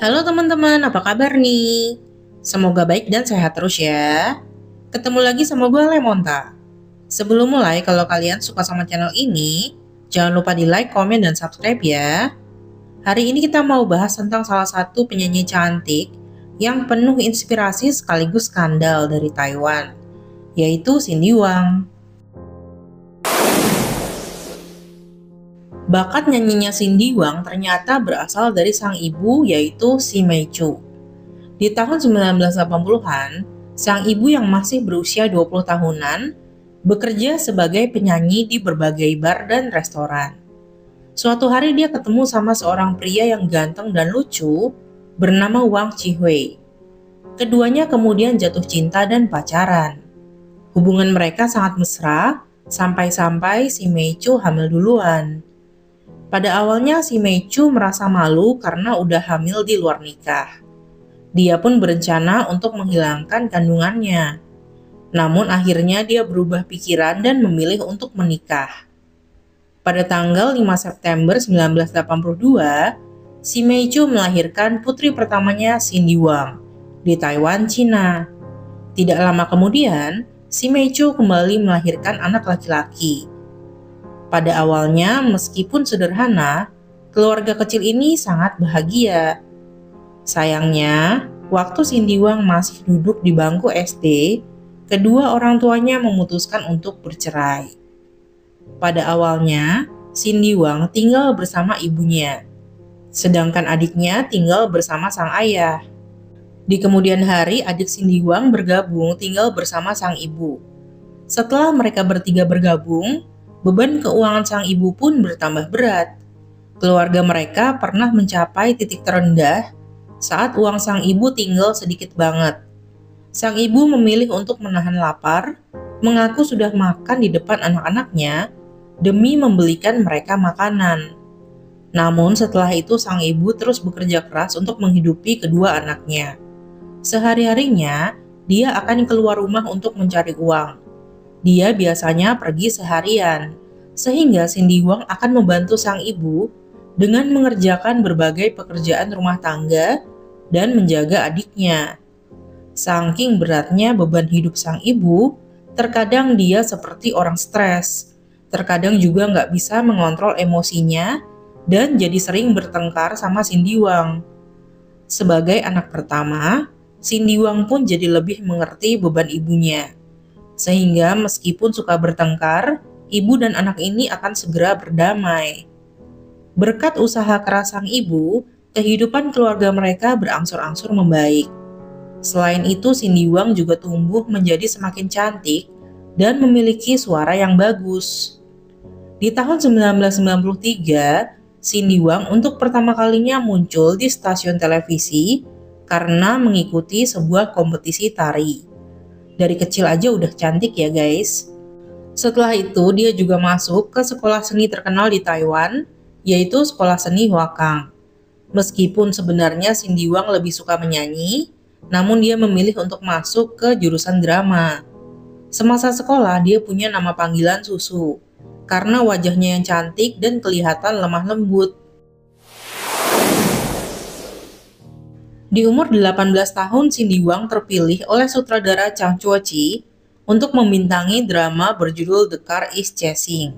Halo teman-teman, apa kabar nih? Semoga baik dan sehat terus ya. Ketemu lagi sama gue Lemonta. Sebelum mulai, kalau kalian suka sama channel ini, jangan lupa di like, komen, dan subscribe ya. Hari ini kita mau bahas tentang salah satu penyanyi cantik yang penuh inspirasi sekaligus skandal dari Taiwan, yaitu Cindy Wang. Bakat nyanyinya Cindy Wang ternyata berasal dari sang ibu, yaitu Si Meichu. Di tahun 1980-an, sang ibu yang masih berusia 20 tahunan bekerja sebagai penyanyi di berbagai bar dan restoran. Suatu hari dia ketemu sama seorang pria yang ganteng dan lucu bernama Wang Chihui. Keduanya kemudian jatuh cinta dan pacaran. Hubungan mereka sangat mesra sampai-sampai Si Meichu hamil duluan. Pada awalnya Si Meichu merasa malu karena udah hamil di luar nikah. Dia pun berencana untuk menghilangkan kandungannya. Namun akhirnya dia berubah pikiran dan memilih untuk menikah. Pada tanggal 5 September 1982, Si Meichu melahirkan putri pertamanya Cindy Wang di Taiwan, Cina. Tidak lama kemudian, Si Meichu kembali melahirkan anak laki-laki. Pada awalnya, meskipun sederhana, keluarga kecil ini sangat bahagia. Sayangnya, waktu Cindy Wang masih duduk di bangku SD, kedua orang tuanya memutuskan untuk bercerai. Pada awalnya, Cindy Wang tinggal bersama ibunya, sedangkan adiknya tinggal bersama sang ayah. Di kemudian hari, adik Cindy Wang bergabung tinggal bersama sang ibu. Setelah mereka bertiga bergabung, beban keuangan sang ibu pun bertambah berat. Keluarga mereka pernah mencapai titik terendah saat uang sang ibu tinggal sedikit banget. Sang ibu memilih untuk menahan lapar, mengaku sudah makan di depan anak-anaknya demi membelikan mereka makanan. Namun setelah itu sang ibu terus bekerja keras untuk menghidupi kedua anaknya. Sehari-harinya, dia akan keluar rumah untuk mencari uang. Dia biasanya pergi seharian, sehingga Cindy Wang akan membantu sang ibu dengan mengerjakan berbagai pekerjaan rumah tangga dan menjaga adiknya. Saking beratnya beban hidup sang ibu, terkadang dia seperti orang stres. Terkadang juga nggak bisa mengontrol emosinya dan jadi sering bertengkar sama Cindy Wang. Sebagai anak pertama, Cindy Wang pun jadi lebih mengerti beban ibunya. Sehingga meskipun suka bertengkar, ibu dan anak ini akan segera berdamai. Berkat usaha keras sang ibu, kehidupan keluarga mereka berangsur-angsur membaik. Selain itu, Cindy Wang juga tumbuh menjadi semakin cantik dan memiliki suara yang bagus. Di tahun 1993, Cindy Wang untuk pertama kalinya muncul di stasiun televisi karena mengikuti sebuah kompetisi tari. Dari kecil aja udah cantik ya guys. Setelah itu dia juga masuk ke sekolah seni terkenal di Taiwan, yaitu Sekolah Seni Huakang. Meskipun sebenarnya Cindy Wang lebih suka menyanyi, namun dia memilih untuk masuk ke jurusan drama. Semasa sekolah dia punya nama panggilan Susu, karena wajahnya yang cantik dan kelihatan lemah lembut. Di umur 18 tahun, Cindy Wang terpilih oleh sutradara Chang Chuo-chi untuk membintangi drama berjudul The Car is Chasing.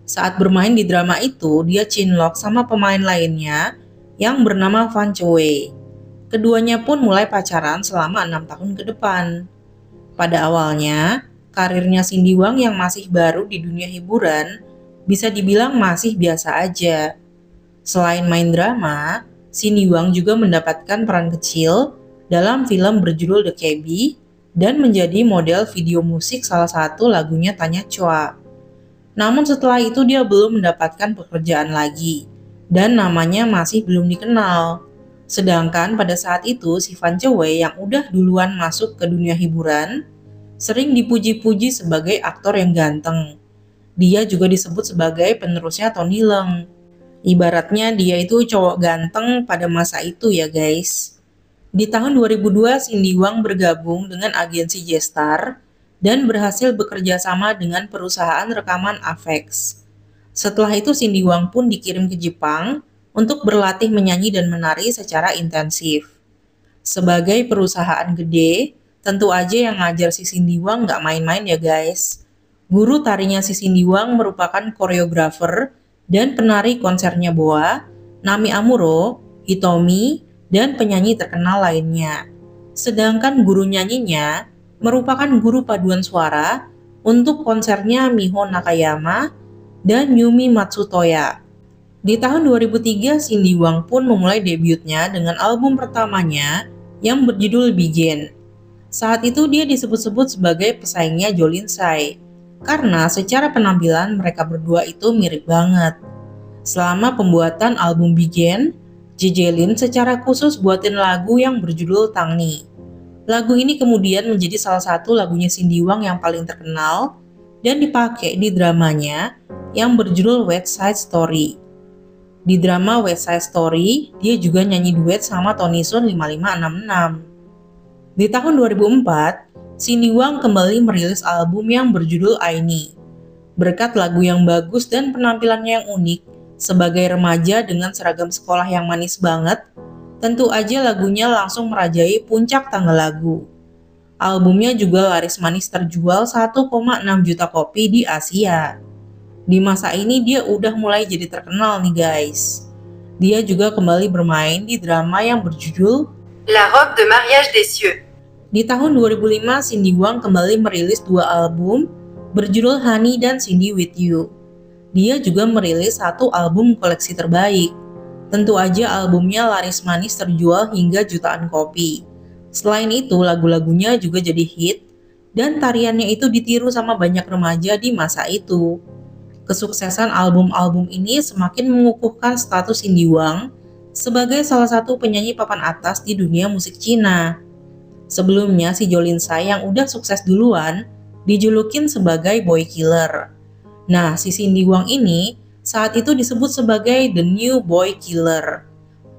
Saat bermain di drama itu, dia cinlok sama pemain lainnya yang bernama Fan Choi. Keduanya pun mulai pacaran selama 6 tahun ke depan. Pada awalnya, karirnya Cindy Wang yang masih baru di dunia hiburan bisa dibilang masih biasa aja. Selain main drama, Cindy Wang juga mendapatkan peran kecil dalam film berjudul The Cabby dan menjadi model video musik salah satu lagunya Tanya Chua. Namun setelah itu dia belum mendapatkan pekerjaan lagi dan namanya masih belum dikenal. Sedangkan pada saat itu si Fan Choi yang udah duluan masuk ke dunia hiburan sering dipuji-puji sebagai aktor yang ganteng. Dia juga disebut sebagai penerusnya Tony Leung. Ibaratnya dia itu cowok ganteng pada masa itu ya guys. Di tahun 2002 Cindy Wang bergabung dengan agensi J-Star dan berhasil bekerja sama dengan perusahaan rekaman Avex. Setelah itu Cindy Wang pun dikirim ke Jepang untuk berlatih menyanyi dan menari secara intensif. Sebagai perusahaan gede, tentu aja yang ngajar si Cindy Wang nggak main-main ya guys. Guru tarinya si Cindy Wang merupakan koreografer dan penari konsernya Boa, Nami Amuro, Hitomi, dan penyanyi terkenal lainnya. Sedangkan guru nyanyinya merupakan guru paduan suara untuk konsernya Miho Nakayama dan Yumi Matsutoya. Di tahun 2003, Cindy Wang pun memulai debutnya dengan album pertamanya yang berjudul Begin. Saat itu dia disebut-sebut sebagai pesaingnya Jolin Sai, karena secara penampilan mereka berdua itu mirip banget. Selama pembuatan album Begin, JJ Lin secara khusus buatin lagu yang berjudul Tangni. Lagu ini kemudian menjadi salah satu lagunya Cindy Wang yang paling terkenal dan dipakai di dramanya yang berjudul West Side Story. Di drama West Side Story, dia juga nyanyi duet sama Tony Sun 5566. Di tahun 2004, Cindy Wang kembali merilis album yang berjudul Aini. Berkat lagu yang bagus dan penampilannya yang unik, sebagai remaja dengan seragam sekolah yang manis banget, tentu aja lagunya langsung merajai puncak tangga lagu. Albumnya juga laris manis terjual 1,6 juta kopi di Asia. Di masa ini dia udah mulai jadi terkenal nih guys. Dia juga kembali bermain di drama yang berjudul La robe de mariage des cieux. Di tahun 2005, Cindy Wang kembali merilis 2 album berjudul Honey dan Cindy With You. Dia juga merilis 1 album koleksi terbaik. Tentu aja albumnya laris manis terjual hingga jutaan kopi. Selain itu, lagu-lagunya juga jadi hit dan tariannya itu ditiru sama banyak remaja di masa itu. Kesuksesan album-album ini semakin mengukuhkan status Cindy Wang sebagai salah satu penyanyi papan atas di dunia musik Cina. Sebelumnya si Jolin Sai yang udah sukses duluan dijulukin sebagai boy killer. Nah, si Cindy Wang ini saat itu disebut sebagai the new boy killer.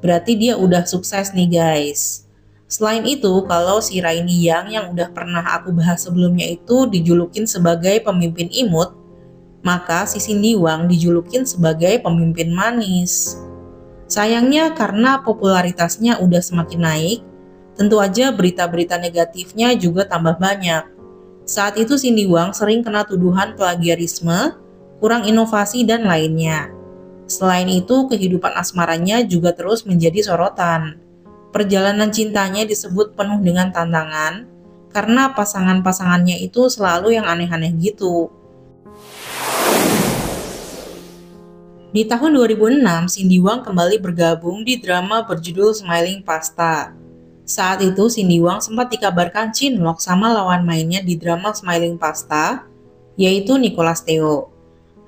Berarti dia udah sukses nih guys. Selain itu, kalau si Rainy Yang yang udah pernah aku bahas sebelumnya itu dijulukin sebagai pemimpin imut, maka si Cindy Wang dijulukin sebagai pemimpin manis. Sayangnya karena popularitasnya udah semakin naik, tentu aja berita-berita negatifnya juga tambah banyak. Saat itu Cindy Wang sering kena tuduhan plagiarisme, kurang inovasi dan lainnya. Selain itu, kehidupan asmaranya juga terus menjadi sorotan. Perjalanan cintanya disebut penuh dengan tantangan, karena pasangan-pasangannya itu selalu yang aneh-aneh gitu. Di tahun 2006, Cindy Wang kembali bergabung di drama berjudul Smiling Pasta. Saat itu, Cindy Wang sempat dikabarkan cinlok sama lawan mainnya di drama Smiling Pasta, yaitu Nicholas Theo.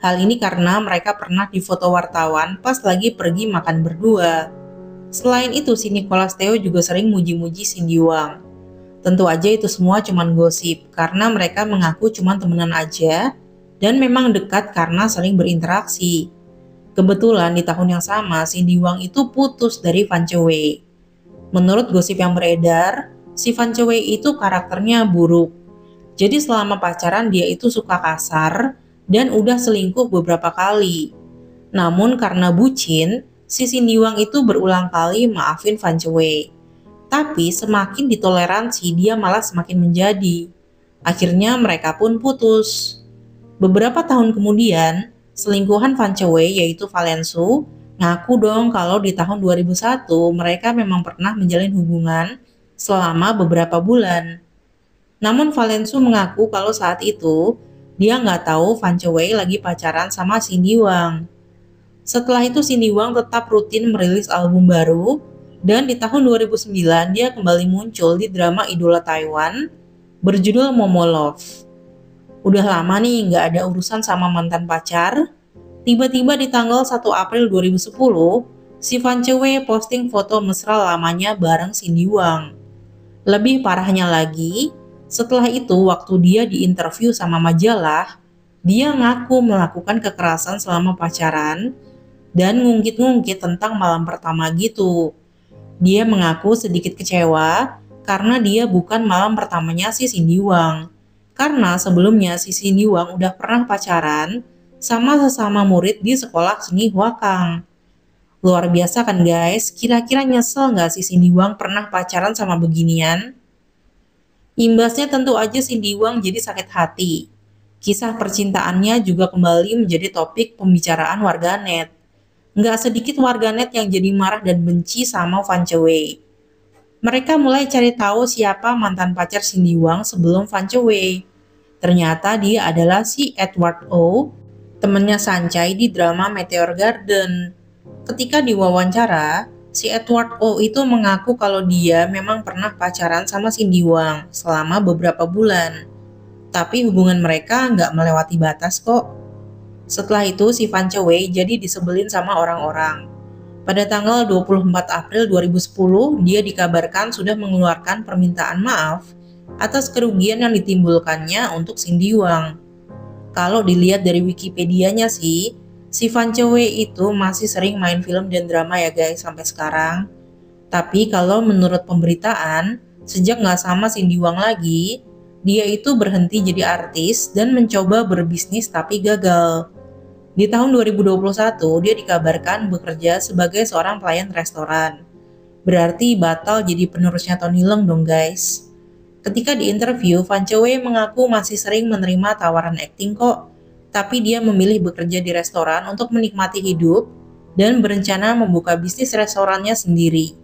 Hal ini karena mereka pernah difoto wartawan pas lagi pergi makan berdua. Selain itu, si Nicholas Theo juga sering muji-muji Cindy Wang. Tentu aja itu semua cuman gosip, karena mereka mengaku cuman temenan aja, dan memang dekat karena sering berinteraksi. Kebetulan di tahun yang sama, Cindy Wang itu putus dari Fan Chewei. Menurut gosip yang beredar, si Fan Chewei itu karakternya buruk. Jadi selama pacaran dia itu suka kasar dan udah selingkuh beberapa kali. Namun karena bucin, si Cindy Wang itu berulang kali maafin Fan Chewei. Tapi semakin ditoleransi dia malah semakin menjadi. Akhirnya mereka pun putus. Beberapa tahun kemudian, selingkuhan Fan Chewei yaitu Valensu ngaku dong kalau di tahun 2001 mereka memang pernah menjalin hubungan selama beberapa bulan. Namun Valensu mengaku kalau saat itu dia nggak tahu Fan Chewei lagi pacaran sama Cindy Wang. Setelah itu Cindy Wang tetap rutin merilis album baru dan di tahun 2009 dia kembali muncul di drama idola Taiwan berjudul Momo Love. Udah lama nih nggak ada urusan sama mantan pacar. Tiba-tiba di tanggal 1 April 2010, si Fan Chewei posting foto mesra lamanya bareng Cindy Wang. Lebih parahnya lagi, setelah itu waktu dia diinterview sama majalah, dia ngaku melakukan kekerasan selama pacaran dan ngungkit-ngungkit tentang malam pertama gitu. Dia mengaku sedikit kecewa karena dia bukan malam pertamanya si Cindy Wang. Karena sebelumnya si Cindy Wang udah pernah pacaran sama sesama murid di sekolah seni Huakang. Luar biasa kan guys, kira-kira nyesel nggak si Cindy Wang pernah pacaran sama beginian? Imbasnya tentu aja Cindy Wang jadi sakit hati. Kisah percintaannya juga kembali menjadi topik pembicaraan warganet. Nggak sedikit warganet yang jadi marah dan benci sama Fan Chewei. Mereka mulai cari tahu siapa mantan pacar Cindy Wang sebelum Fan Chewei. Ternyata dia adalah si Edward Oh, temennya Sanchai di drama Meteor Garden. Ketika diwawancara, si Edward Oh itu mengaku kalau dia memang pernah pacaran sama Cindy Wang selama beberapa bulan. Tapi hubungan mereka nggak melewati batas kok. Setelah itu si Fan Chewei jadi disebelin sama orang-orang. Pada tanggal 24 April 2010, dia dikabarkan sudah mengeluarkan permintaan maaf atas kerugian yang ditimbulkannya untuk Cindy Wang. Kalau dilihat dari Wikipedia-nya sih, si Fan Chewei itu masih sering main film dan drama ya guys sampai sekarang. Tapi kalau menurut pemberitaan, sejak nggak sama Cindy Wang lagi, dia itu berhenti jadi artis dan mencoba berbisnis tapi gagal. Di tahun 2021, dia dikabarkan bekerja sebagai seorang pelayan restoran. Berarti batal jadi penerusnya Tony Leung dong guys. Ketika diinterview, Fan Chewei mengaku masih sering menerima tawaran akting kok, tapi dia memilih bekerja di restoran untuk menikmati hidup dan berencana membuka bisnis restorannya sendiri.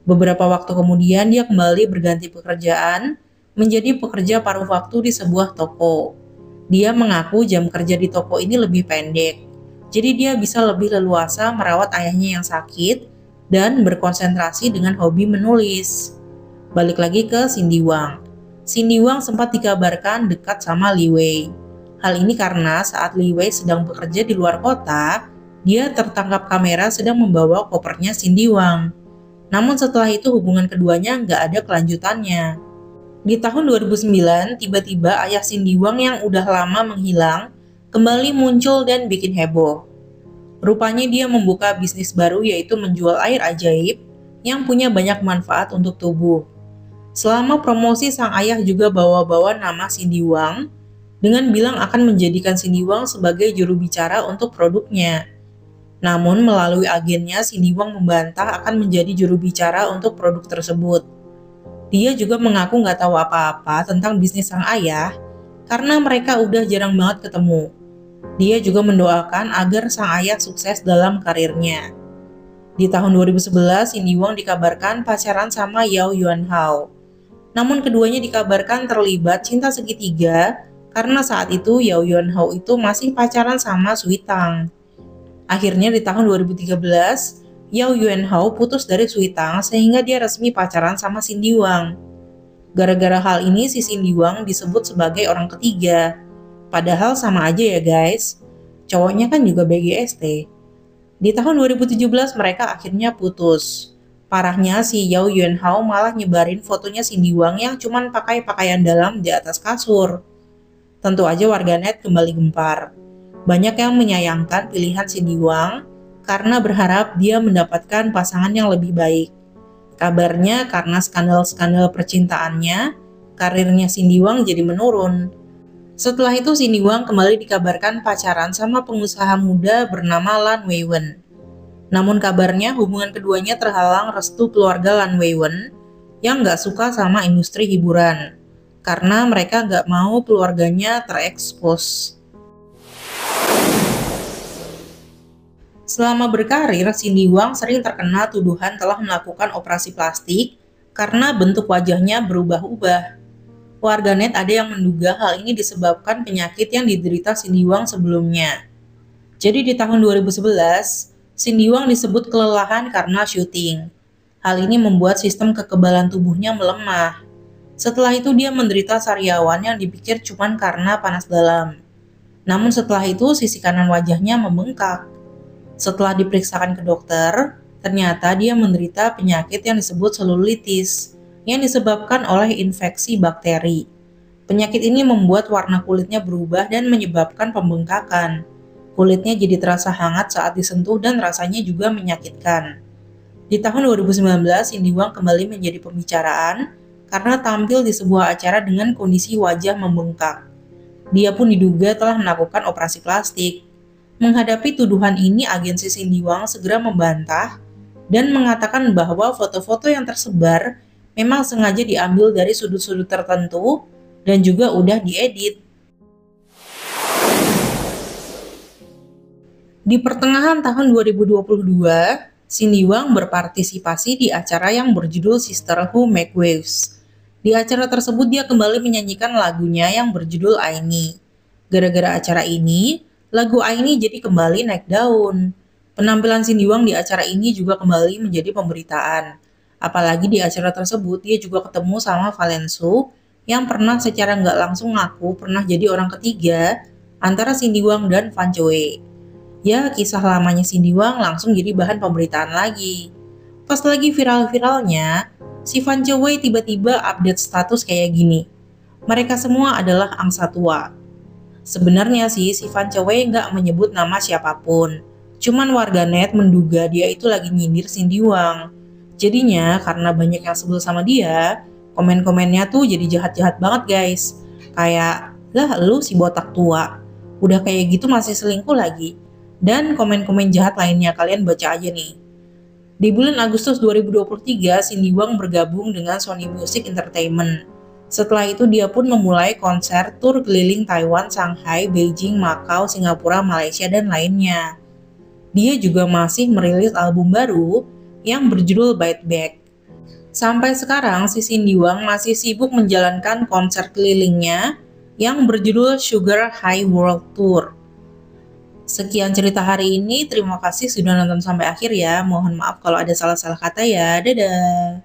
Beberapa waktu kemudian dia kembali berganti pekerjaan menjadi pekerja paruh waktu di sebuah toko. Dia mengaku jam kerja di toko ini lebih pendek, jadi dia bisa lebih leluasa merawat ayahnya yang sakit dan berkonsentrasi dengan hobi menulis. Balik lagi ke Cindy Wang. Cindy Wang sempat dikabarkan dekat sama Li Wei. Hal ini karena saat Li Wei sedang bekerja di luar kota, dia tertangkap kamera sedang membawa kopernya Cindy Wang. Namun setelah itu hubungan keduanya nggak ada kelanjutannya. Di tahun 2009, tiba-tiba ayah Cindy Wang yang udah lama menghilang kembali muncul dan bikin heboh. Rupanya dia membuka bisnis baru yaitu menjual air ajaib yang punya banyak manfaat untuk tubuh. Selama promosi sang ayah juga bawa-bawa nama Cindy Wang dengan bilang akan menjadikan Cindy Wang sebagai juru bicara untuk produknya. Namun melalui agennya Cindy Wang membantah akan menjadi juru bicara untuk produk tersebut. Dia juga mengaku nggak tahu apa-apa tentang bisnis sang ayah karena mereka udah jarang banget ketemu. Dia juga mendoakan agar sang ayah sukses dalam karirnya. Di tahun 2011, Cindy Wang dikabarkan pacaran sama Yao Yuanhao. Namun keduanya dikabarkan terlibat cinta segitiga karena saat itu Yao Yuanhao itu masih pacaran sama Sui Tang. Akhirnya di tahun 2013, Yao Yuanhao putus dari Sui Tang sehingga dia resmi pacaran sama Cindy Wang. Gara-gara hal ini si Cindy Wang disebut sebagai orang ketiga. Padahal sama aja ya guys, cowoknya kan juga BGST. Di tahun 2017 mereka akhirnya putus. Parahnya si Yao Yuanhao malah nyebarin fotonya Cindy Wang yang cuman pakai pakaian dalam di atas kasur. Tentu aja warganet kembali gempar. Banyak yang menyayangkan pilihan Cindy Wang karena berharap dia mendapatkan pasangan yang lebih baik. Kabarnya karena skandal-skandal percintaannya, karirnya Cindy Wang jadi menurun. Setelah itu Cindy Wang kembali dikabarkan pacaran sama pengusaha muda bernama Lan Weiwen. Namun kabarnya hubungan keduanya terhalang restu keluarga Lan Weiwen yang gak suka sama industri hiburan, karena mereka gak mau keluarganya terekspos. Selama berkarir, Cindy Wang sering terkena tuduhan telah melakukan operasi plastik karena bentuk wajahnya berubah-ubah. Warganet ada yang menduga hal ini disebabkan penyakit yang diderita Cindy Wang sebelumnya. Jadi di tahun 2011, Cindy Wang disebut kelelahan karena syuting. Hal ini membuat sistem kekebalan tubuhnya melemah. Setelah itu dia menderita sariawan yang dipikir cuma karena panas dalam. Namun setelah itu sisi kanan wajahnya membengkak. Setelah diperiksakan ke dokter, ternyata dia menderita penyakit yang disebut selulitis, yang disebabkan oleh infeksi bakteri. Penyakit ini membuat warna kulitnya berubah dan menyebabkan pembengkakan. Kulitnya jadi terasa hangat saat disentuh dan rasanya juga menyakitkan. Di tahun 2019, Cindy Wang kembali menjadi pembicaraan karena tampil di sebuah acara dengan kondisi wajah membengkak. Dia pun diduga telah melakukan operasi plastik. Menghadapi tuduhan ini, agensi Cindy Wang segera membantah dan mengatakan bahwa foto-foto yang tersebar memang sengaja diambil dari sudut-sudut tertentu dan juga udah diedit. Di pertengahan tahun 2022, Cindy Wang berpartisipasi di acara yang berjudul Sister Who Make Waves. Di acara tersebut dia kembali menyanyikan lagunya yang berjudul Aini. Gara-gara acara ini, lagu Aini jadi kembali naik daun. Penampilan Cindy Wang di acara ini juga kembali menjadi pemberitaan. Apalagi di acara tersebut dia juga ketemu sama Valensu yang pernah secara nggak langsung ngaku pernah jadi orang ketiga antara Cindy Wang dan Fan Choi. Ya, kisah lamanya Cindy Wang langsung jadi bahan pemberitaan lagi. Pas lagi viral-viralnya, si Fan Choi tiba-tiba update status kayak gini. Mereka semua adalah angsa tua. Sebenarnya sih si Fan Choi nggak menyebut nama siapapun. Cuman warganet menduga dia itu lagi nyindir Cindy Wang. Jadinya karena banyak yang sebel sama dia, komen-komennya tuh jadi jahat-jahat banget guys. Kayak, lah lu si botak tua, udah kayak gitu masih selingkuh lagi. Dan komen-komen jahat lainnya kalian baca aja nih. Di bulan Agustus 2023, Cindy Wang bergabung dengan Sony Music Entertainment. Setelah itu dia pun memulai konser tur keliling Taiwan, Shanghai, Beijing, Macau, Singapura, Malaysia, dan lainnya. Dia juga masih merilis album baru yang berjudul Bite Back. Sampai sekarang si Cindy Wang masih sibuk menjalankan konser kelilingnya yang berjudul Sugar High World Tour. Sekian cerita hari ini, terima kasih sudah nonton sampai akhir ya. Mohon maaf kalau ada salah-salah kata ya. Dadah.